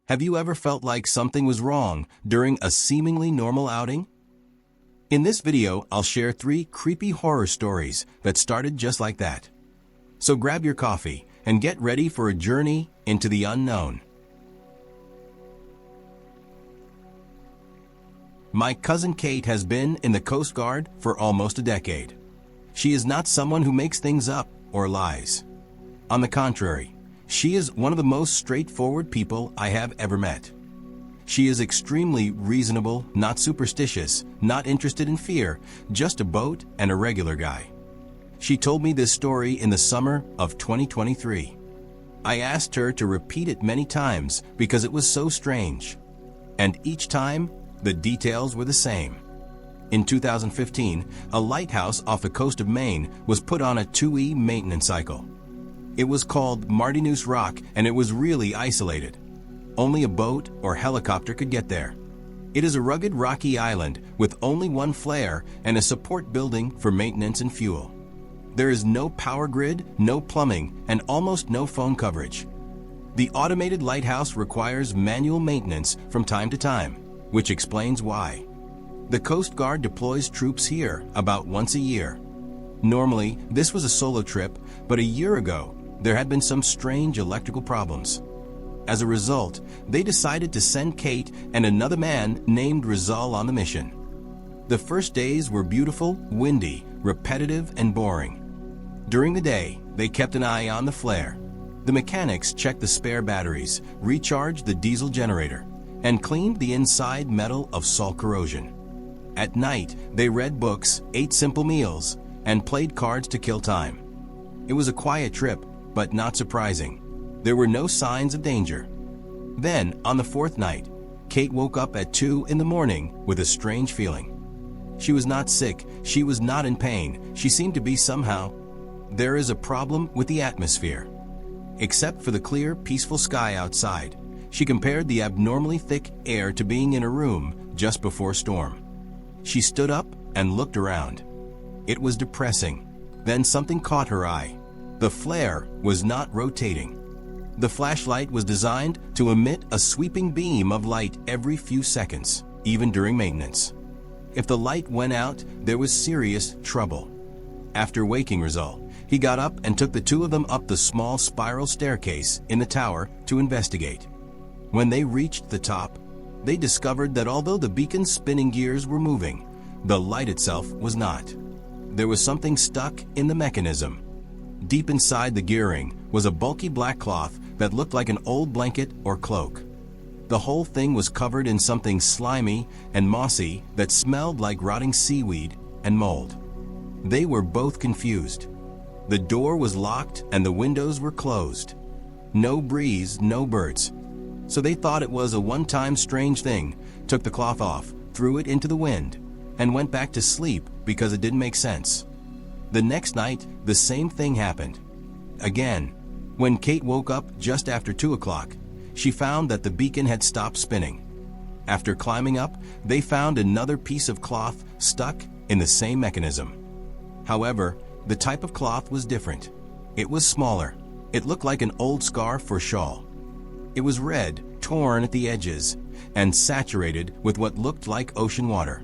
Have you ever felt like something was wrong during a seemingly normal outing? In this video, I'll share 3 creepy horror stories that started just like that. So grab your coffee and get ready for a journey into the unknown. My cousin Kate has been in the Coast Guard for almost a decade. She is not someone who makes things up or lies. On the contrary, she is one of the most straightforward people I have ever met. She is extremely reasonable, not superstitious, not interested in fear, just a boat and a regular guy. She told me this story in the summer of 2023. I asked her to repeat it many times because it was so strange. And each time, the details were the same. In 2015, a lighthouse off the coast of Maine was put on a 2E maintenance cycle. It was called Martinus Rock and it was really isolated. Only a boat or helicopter could get there. It is a rugged rocky island with only one flare and a support building for maintenance and fuel. There is no power grid, no plumbing, and almost no phone coverage. The automated lighthouse requires manual maintenance from time to time, which explains why. The Coast Guard deploys troops here about once a year. Normally, this was a solo trip, but a year ago, there had been some strange electrical problems. As a result, they decided to send Kate and another man named Rizal on the mission. The first days were beautiful, windy, repetitive, and boring. During the day, they kept an eye on the flare. The mechanics checked the spare batteries, recharged the diesel generator, and cleaned the inside metal of salt corrosion. At night, they read books, ate simple meals, and played cards to kill time. It was a quiet trip, but not surprising. There were no signs of danger. Then, on the 4th night, Kate woke up at 2 in the morning with a strange feeling. She was not sick, she was not in pain, she seemed to be somehow. There is a problem with the atmosphere. Except for the clear, peaceful sky outside, she compared the abnormally thick air to being in a room just before storm. She stood up and looked around. It was depressing. Then something caught her eye. The flare was not rotating. The flashlight was designed to emit a sweeping beam of light every few seconds, even during maintenance. If the light went out, there was serious trouble. After waking Rizal, he got up and took the 2 of them up the small spiral staircase in the tower to investigate. When they reached the top, they discovered that although the beacon's spinning gears were moving, the light itself was not. There was something stuck in the mechanism. Deep inside the gearing was a bulky black cloth that looked like an old blanket or cloak. The whole thing was covered in something slimy and mossy that smelled like rotting seaweed and mold. They were both confused. The door was locked and the windows were closed. No breeze, no birds. So they thought it was a one-time strange thing, took the cloth off, threw it into the wind, and went back to sleep because it didn't make sense. The next night, the same thing happened. Again, when Kate woke up just after 2 o'clock, she found that the beacon had stopped spinning. After climbing up, they found another piece of cloth stuck in the same mechanism. However, the type of cloth was different. It was smaller. It looked like an old scarf or shawl. It was red, torn at the edges, and saturated with what looked like ocean water.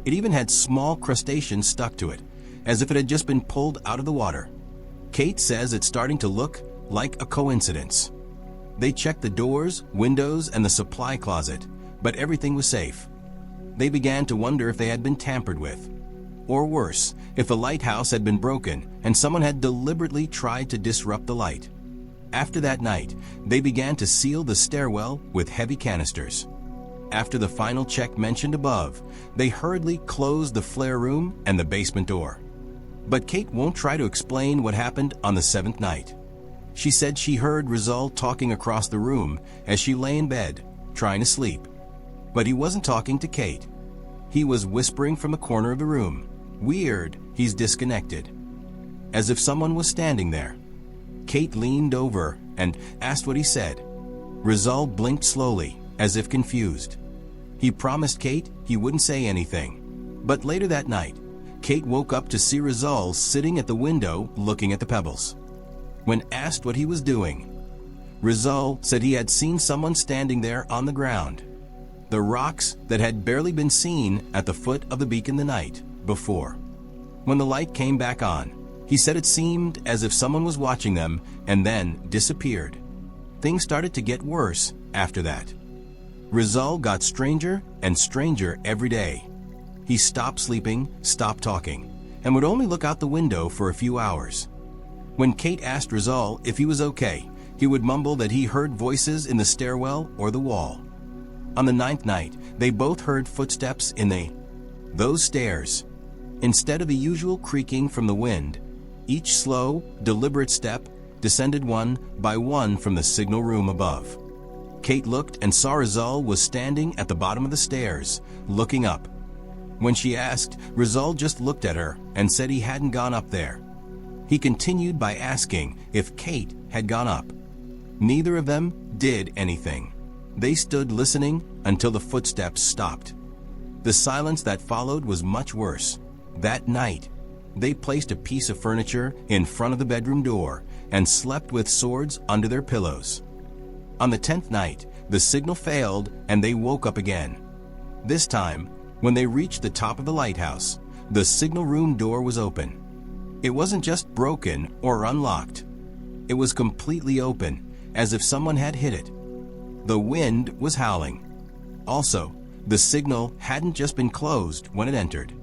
It even had small crustaceans stuck to it, as if it had just been pulled out of the water. Kate says it's starting to look like a coincidence. They checked the doors, windows, and the supply closet, but everything was safe. They began to wonder if they had been tampered with. Or worse, if the lighthouse had been broken and someone had deliberately tried to disrupt the light. After that night, they began to seal the stairwell with heavy canisters. After the final check mentioned above, they hurriedly closed the flare room and the basement door. But Kate won't try to explain what happened on the 7th night. She said she heard Rizal talking across the room as she lay in bed, trying to sleep. But he wasn't talking to Kate. He was whispering from the corner of the room. Weird, he's disconnected. As if someone was standing there. Kate leaned over and asked what he said. Rizal blinked slowly, as if confused. He promised Kate he wouldn't say anything. But later that night, Kate woke up to see Rizal sitting at the window looking at the pebbles. When asked what he was doing, Rizal said he had seen someone standing there on the ground. The rocks that had barely been seen at the foot of the beacon the night before. When the light came back on, he said it seemed as if someone was watching them and then disappeared. Things started to get worse after that. Rizal got stranger and stranger every day. He stopped sleeping, stopped talking, and would only look out the window for a few hours. When Kate asked Rizal if he was okay, he would mumble that he heard voices in the stairwell or the wall. On the 9th night, they both heard footsteps in those stairs. Instead of the usual creaking from the wind, each slow, deliberate step descended one by one from the signal room above. Kate looked and saw Rizal was standing at the bottom of the stairs, looking up. When she asked, Rizal just looked at her and said he hadn't gone up there. He continued by asking if Kate had gone up. Neither of them did anything. They stood listening until the footsteps stopped. The silence that followed was much worse. That night, they placed a piece of furniture in front of the bedroom door and slept with swords under their pillows. On the 10th night, the signal failed and they woke up again. This time, when they reached the top of the lighthouse, the signal room door was open. It wasn't just broken or unlocked. It was completely open, as if someone had hit it. The wind was howling. Also, the signal hadn't just been closed when it entered.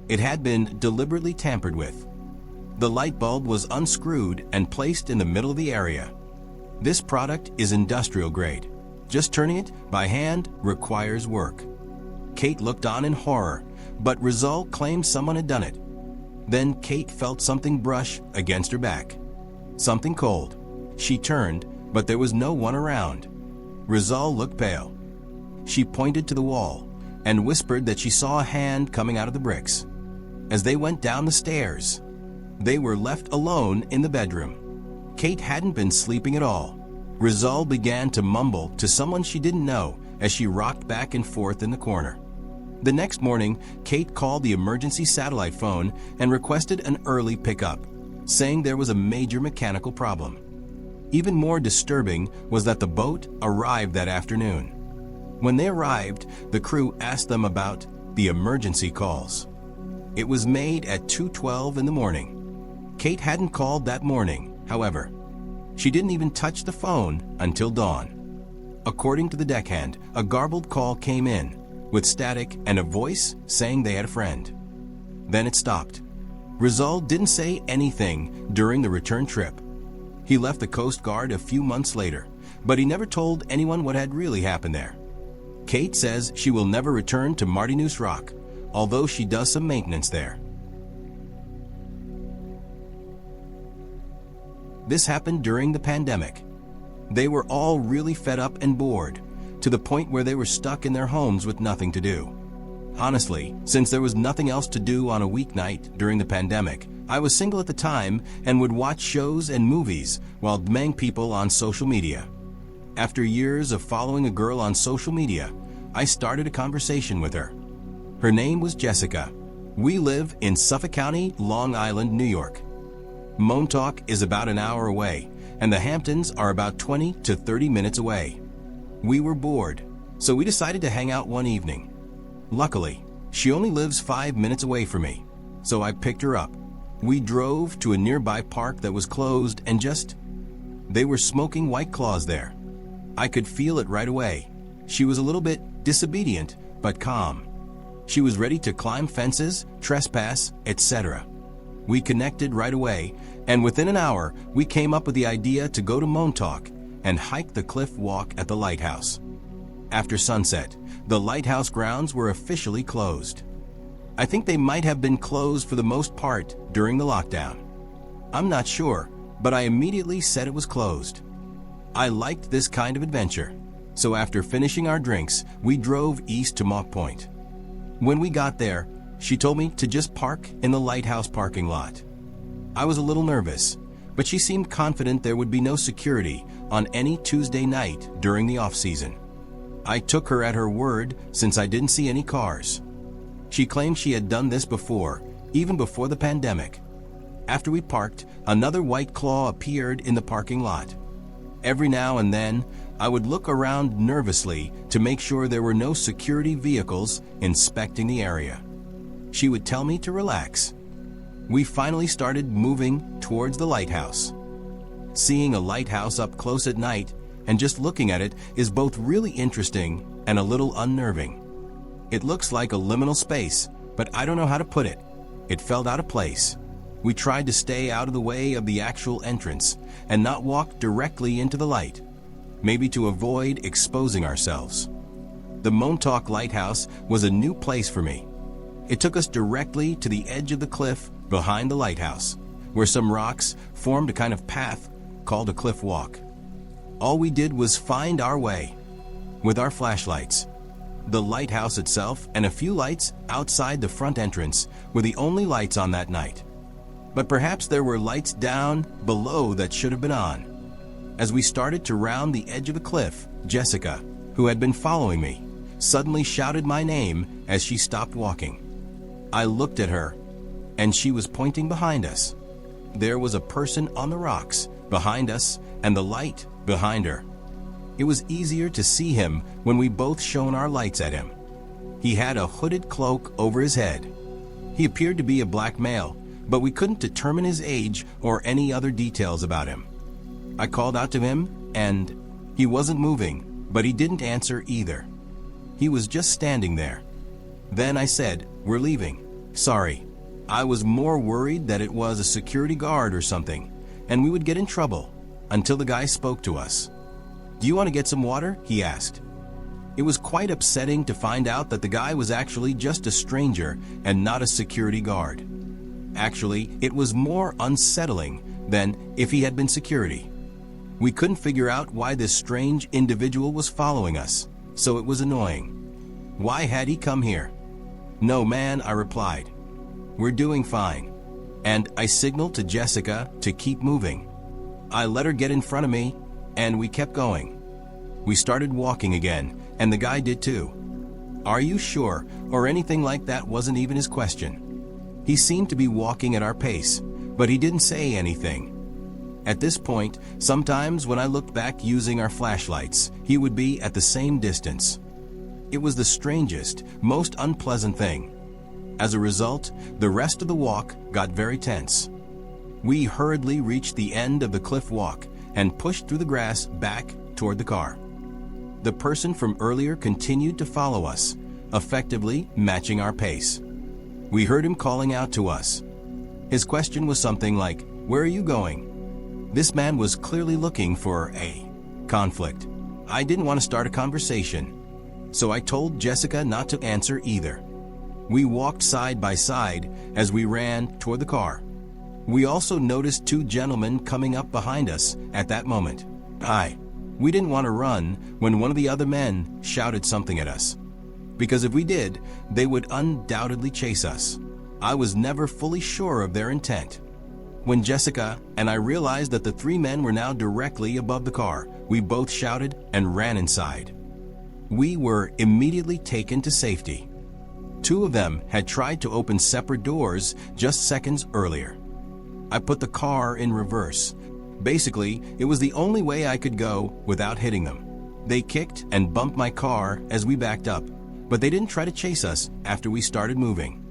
It had been deliberately tampered with. The light bulb was unscrewed and placed in the middle of the area. This product is industrial grade. Just turning it by hand requires work. Kate looked on in horror, but Rizal claimed someone had done it. Then Kate felt something brush against her back. Something cold. She turned, but there was no one around. Rizal looked pale. She pointed to the wall and whispered that she saw a hand coming out of the bricks. As they went down the stairs, they were left alone in the bedroom. Kate hadn't been sleeping at all. Rizal began to mumble to someone she didn't know as she rocked back and forth in the corner. The next morning, Kate called the emergency satellite phone and requested an early pickup, saying there was a major mechanical problem. Even more disturbing was that the boat arrived that afternoon. When they arrived, the crew asked them about the emergency calls. It was made at 2:12 in the morning. Kate hadn't called that morning, however. She didn't even touch the phone until dawn. According to the deckhand, a garbled call came in, with static and a voice saying they had a friend. Then it stopped. Rizal didn't say anything during the return trip. He left the Coast Guard a few months later, but he never told anyone what had really happened there. Kate says she will never return to Martinus Rock, although she does some maintenance there. This happened during the pandemic. They were all really fed up and bored, to the point where they were stuck in their homes with nothing to do. Honestly, since there was nothing else to do on a weeknight during the pandemic, I was single at the time and would watch shows and movies while DMing people on social media. After years of following a girl on social media, I started a conversation with her. Her name was Jessica. We live in Suffolk County, Long Island, New York. Montauk is about an hour away, and the Hamptons are about 20 to 30 minutes away. We were bored, so we decided to hang out one evening. Luckily, she only lives 5 minutes away from me, so I picked her up. We drove to a nearby park that was closed and they were smoking White Claws there. I could feel it right away. She was a little bit disobedient, but calm. She was ready to climb fences, trespass, etc. We connected right away, and within an hour, we came up with the idea to go to Montauk and hike the cliff walk at the Lighthouse. After sunset, the Lighthouse grounds were officially closed. I think they might have been closed for the most part during the lockdown. I'm not sure, but I immediately said it was closed. I liked this kind of adventure, so after finishing our drinks, we drove east to Mock Point. When we got there, she told me to just park in the Lighthouse parking lot. I was a little nervous, but she seemed confident there would be no security on any Tuesday night during the off-season. I took her at her word since I didn't see any cars. She claimed she had done this before, even before the pandemic. After we parked, another White Claw appeared in the parking lot. Every now and then, I would look around nervously to make sure there were no security vehicles inspecting the area. She would tell me to relax. We finally started moving towards the lighthouse. Seeing a lighthouse up close at night and just looking at it is both really interesting and a little unnerving. It looks like a liminal space, but I don't know how to put it. It felt out of place. We tried to stay out of the way of the actual entrance and not walk directly into the light, maybe to avoid exposing ourselves. The Montauk Lighthouse was a new place for me. It took us directly to the edge of the cliff behind the lighthouse, where some rocks formed a kind of path called a cliff walk. All we did was find our way with our flashlights. The lighthouse itself and a few lights outside the front entrance were the only lights on that night. But perhaps there were lights down below that should have been on. As we started to round the edge of the cliff, Jessica, who had been following me, suddenly shouted my name as she stopped walking. I looked at her, and she was pointing behind us. There was a person on the rocks behind us and the light behind her. It was easier to see him when we both shone our lights at him. He had a hooded cloak over his head. He appeared to be a black male, but we couldn't determine his age or any other details about him. I called out to him, and he wasn't moving, but he didn't answer either. He was just standing there. Then I said, "We're leaving. Sorry." I was more worried that it was a security guard or something, and we would get in trouble, until the guy spoke to us. "Do you want to get some water?" he asked. It was quite upsetting to find out that the guy was actually just a stranger and not a security guard. Actually, it was more unsettling than if he had been security. We couldn't figure out why this strange individual was following us, so it was annoying. Why had he come here? "No, man," I replied. "We're doing fine." And I signaled to Jessica to keep moving. I let her get in front of me, and we kept going. We started walking again, and the guy did too. "Are you sure?" or anything like that wasn't even his question. He seemed to be walking at our pace, but he didn't say anything. At this point, sometimes when I looked back using our flashlights, he would be at the same distance. It was the strangest, most unpleasant thing. As a result, the rest of the walk got very tense. We hurriedly reached the end of the cliff walk and pushed through the grass back toward the car. The person from earlier continued to follow us, effectively matching our pace. We heard him calling out to us. His question was something like, "Where are you going?" This man was clearly looking for a conflict. I didn't want to start a conversation, so I told Jessica not to answer either. We walked side by side as we ran toward the car. We also noticed two gentlemen coming up behind us at that moment. We didn't want to run when one of the other men shouted something at us, because if we did, they would undoubtedly chase us. I was never fully sure of their intent. When Jessica and I realized that the three men were now directly above the car, we both shouted and ran inside. We were immediately taken to safety. Two of them had tried to open separate doors just seconds earlier. I put the car in reverse. Basically, it was the only way I could go without hitting them. They kicked and bumped my car as we backed up, but they didn't try to chase us after we started moving.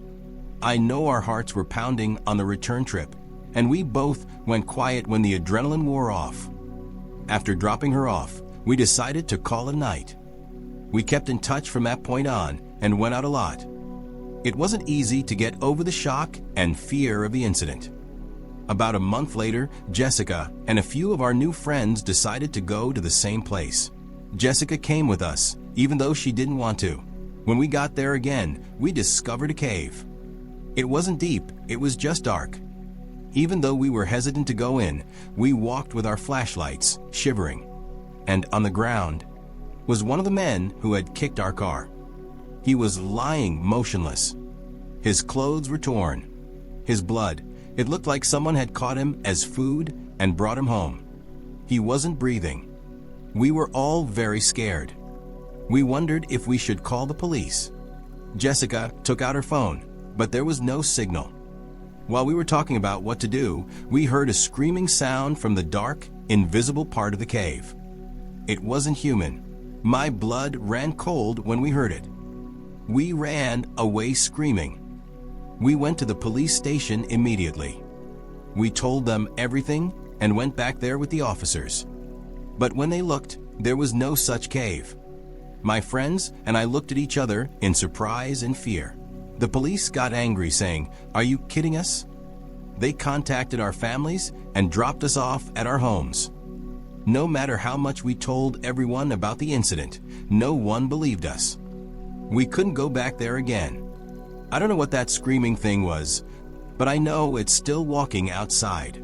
I know our hearts were pounding on the return trip, and we both went quiet when the adrenaline wore off. After dropping her off, we decided to call it a night. We kept in touch from that point on and went out a lot. It wasn't easy to get over the shock and fear of the incident. About a month later, Jessica and a few of our new friends decided to go to the same place. Jessica came with us, even though she didn't want to. When we got there again, we discovered a cave. It wasn't deep, it was just dark. Even though we were hesitant to go in, we walked with our flashlights, shivering. And on the ground was one of the men who had kicked our car. He was lying motionless. His clothes were torn. His blood, it looked like someone had caught him as food and brought him home. He wasn't breathing. We were all very scared. We wondered if we should call the police. Jessica took out her phone, but there was no signal. While we were talking about what to do, we heard a screaming sound from the dark invisible part of the cave. It wasn't human. My blood ran cold when we heard it. We ran away screaming. We went to the police station immediately. We told them everything and went back there with the officers. But when they looked, there was no such cave. My friends and I looked at each other in surprise and fear. The police got angry, saying, "Are you kidding us?" They contacted our families and dropped us off at our homes. No matter how much we told everyone about the incident, no one believed us. We couldn't go back there again. I don't know what that screaming thing was, but I know it's still walking outside.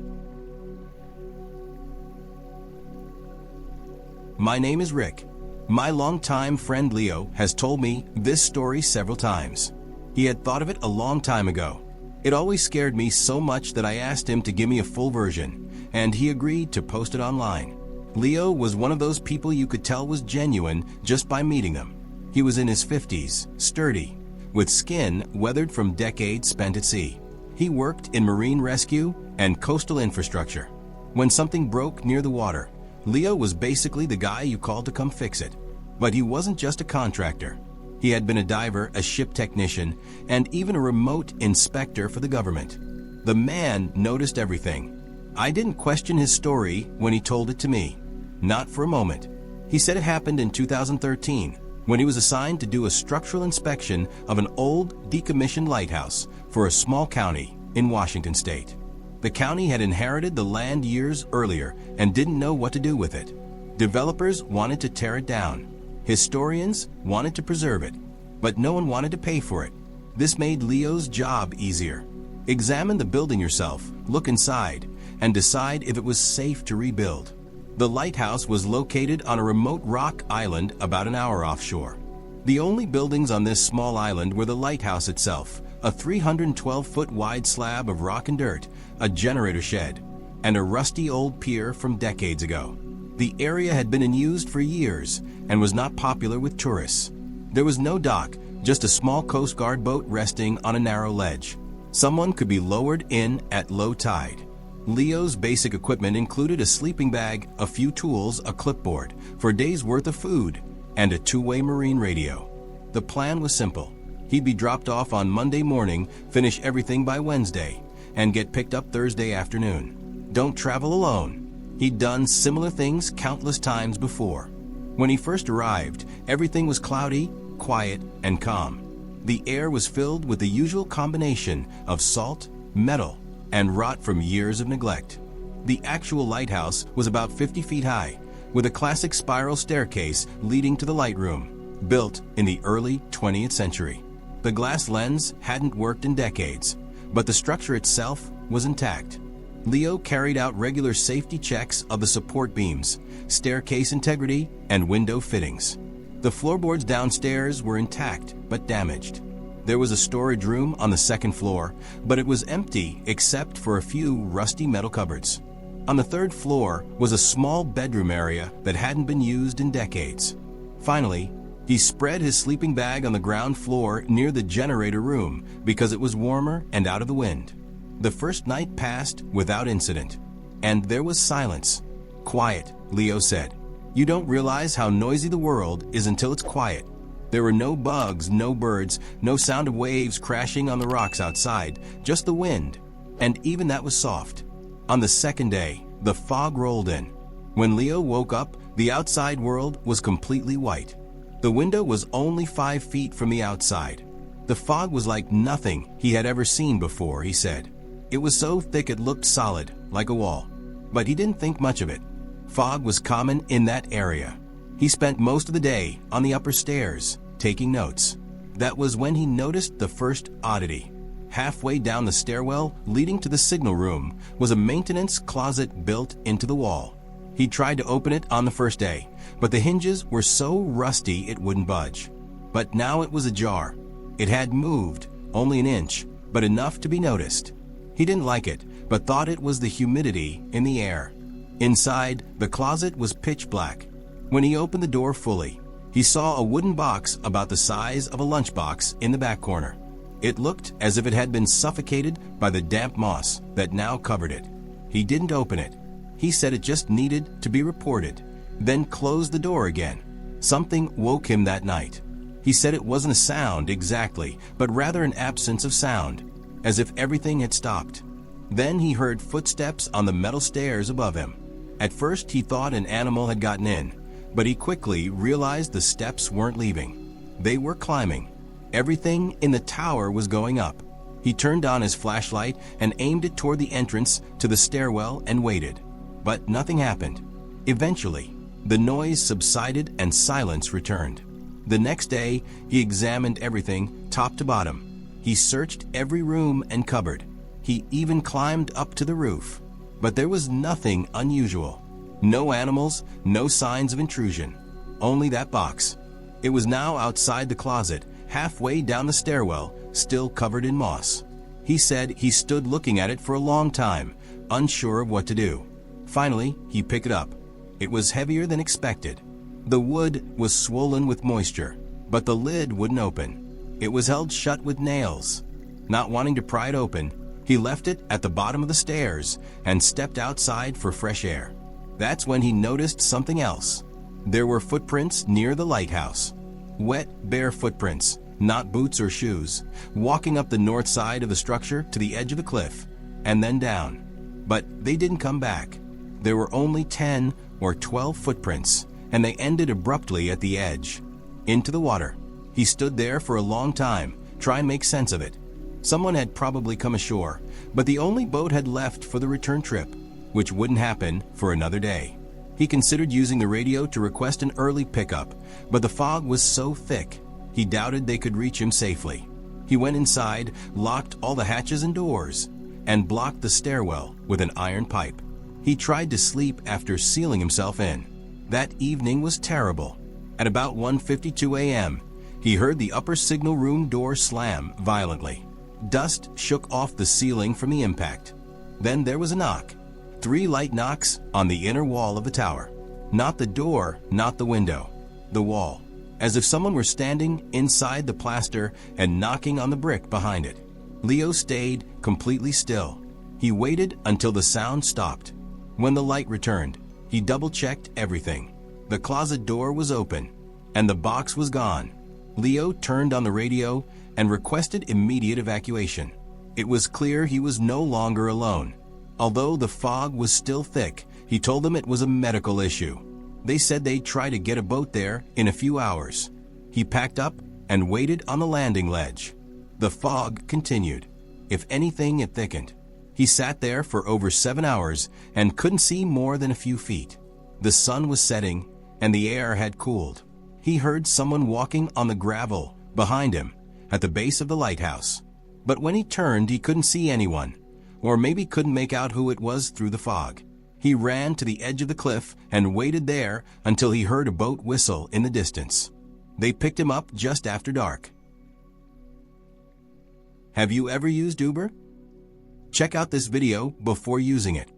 My name is Rick. My longtime friend Leo has told me this story several times. He had thought of it a long time ago. It always scared me so much that I asked him to give me a full version, and he agreed to post it online. Leo was one of those people you could tell was genuine just by meeting them. He was in his 50s, sturdy, with skin weathered from decades spent at sea. He worked in marine rescue and coastal infrastructure. When something broke near the water, Leo was basically the guy you called to come fix it. But he wasn't just a contractor. He had been a diver, a ship technician, and even a remote inspector for the government. The man noticed everything. I didn't question his story when he told it to me. Not for a moment. He said it happened in 2013, when he was assigned to do a structural inspection of an old, decommissioned lighthouse for a small county in Washington state. The county had inherited the land years earlier and didn't know what to do with it. Developers wanted to tear it down. Historians wanted to preserve it, but no one wanted to pay for it. This made Leo's job easier. Examine the building yourself, look inside, and decide if it was safe to rebuild. The lighthouse was located on a remote rock island about an hour offshore. The only buildings on this small island were the lighthouse itself, a 312-foot wide slab of rock and dirt, a generator shed, and a rusty old pier from decades ago. The area had been unused for years and was not popular with tourists. There was no dock, just a small Coast Guard boat resting on a narrow ledge. Someone could be lowered in at low tide. Leo's basic equipment included a sleeping bag, a few tools, a clipboard for a day's worth of food, and a two-way marine radio. The plan was simple. He'd be dropped off on Monday morning, finish everything by Wednesday, and get picked up Thursday afternoon. Don't travel alone. He'd done similar things countless times before. When he first arrived, everything was cloudy, quiet, and calm. The air was filled with the usual combination of salt, metal, and rot from years of neglect. The actual lighthouse was about 50 feet high, with a classic spiral staircase leading to the light room, built in the early 20th century. The glass lens hadn't worked in decades, but the structure itself was intact. Leo carried out regular safety checks of the support beams, staircase integrity, and window fittings. The floorboards downstairs were intact but damaged. There was a storage room on the second floor, but it was empty except for a few rusty metal cupboards. On the third floor was a small bedroom area that hadn't been used in decades. Finally, he spread his sleeping bag on the ground floor near the generator room because it was warmer and out of the wind. The first night passed without incident, and there was silence. "Quiet," Leo said. "You don't realize how noisy the world is until it's quiet." There were no bugs, no birds, no sound of waves crashing on the rocks outside, just the wind, and even that was soft. On the second day, the fog rolled in. When Leo woke up, the outside world was completely white. The window was only 5 feet from the outside. The fog was like nothing he had ever seen before, he said. It was so thick it looked solid, like a wall. But he didn't think much of it. Fog was common in that area. He spent most of the day on the upper stairs, taking notes. That was when he noticed the first oddity. Halfway down the stairwell leading to the signal room was a maintenance closet built into the wall. He tried to open it on the first day, but the hinges were so rusty it wouldn't budge. But now it was ajar. It had moved, only an inch, but enough to be noticed. He didn't like it, but thought it was the humidity in the air. Inside, the closet was pitch black. When he opened the door fully, he saw a wooden box about the size of a lunchbox in the back corner. It looked as if it had been suffocated by the damp moss that now covered it. He didn't open it. He said it just needed to be reported, then closed the door again. Something woke him that night. He said it wasn't a sound exactly, but rather an absence of sound, as if everything had stopped. Then he heard footsteps on the metal stairs above him. At first he thought an animal had gotten in, but he quickly realized the steps weren't leaving. They were climbing. Everything in the tower was going up. He turned on his flashlight and aimed it toward the entrance to the stairwell and waited. But nothing happened. Eventually, the noise subsided and silence returned. The next day, he examined everything, top to bottom. He searched every room and cupboard. He even climbed up to the roof. But there was nothing unusual. No animals, no signs of intrusion. Only that box. It was now outside the closet, halfway down the stairwell, still covered in moss. He said he stood looking at it for a long time, unsure of what to do. Finally, he picked it up. It was heavier than expected. The wood was swollen with moisture, but the lid wouldn't open. It was held shut with nails. Not wanting to pry it open, he left it at the bottom of the stairs and stepped outside for fresh air. That's when he noticed something else. There were footprints near the lighthouse. Wet, bare footprints, not boots or shoes, walking up the north side of the structure to the edge of the cliff, and then down. But they didn't come back. There were only 10 or 12 footprints, and they ended abruptly at the edge, into the water. He stood there for a long time, trying to make sense of it. Someone had probably come ashore, but the only boat had left for the return trip, which wouldn't happen for another day. He considered using the radio to request an early pickup, but the fog was so thick, he doubted they could reach him safely. He went inside, locked all the hatches and doors, and blocked the stairwell with an iron pipe. He tried to sleep after sealing himself in. That evening was terrible. At about 1:52 a.m., he heard the upper signal room door slam violently. Dust shook off the ceiling from the impact. Then there was a knock. 3 light knocks on the inner wall of the tower. Not the door, not the window. The wall. As if someone were standing inside the plaster and knocking on the brick behind it. Leo stayed completely still. He waited until the sound stopped. When the light returned, he double-checked everything. The closet door was open, and the box was gone. Leo turned on the radio and requested immediate evacuation. It was clear he was no longer alone. Although the fog was still thick, he told them it was a medical issue. They said they'd try to get a boat there in a few hours. He packed up and waited on the landing ledge. The fog continued. If anything, it thickened. He sat there for over 7 hours and couldn't see more than a few feet. The sun was setting and the air had cooled. He heard someone walking on the gravel behind him at the base of the lighthouse. But when he turned, he couldn't see anyone, or maybe couldn't make out who it was through the fog. He ran to the edge of the cliff and waited there until he heard a boat whistle in the distance. They picked him up just after dark. Have you ever used Uber? Check out this video before using it.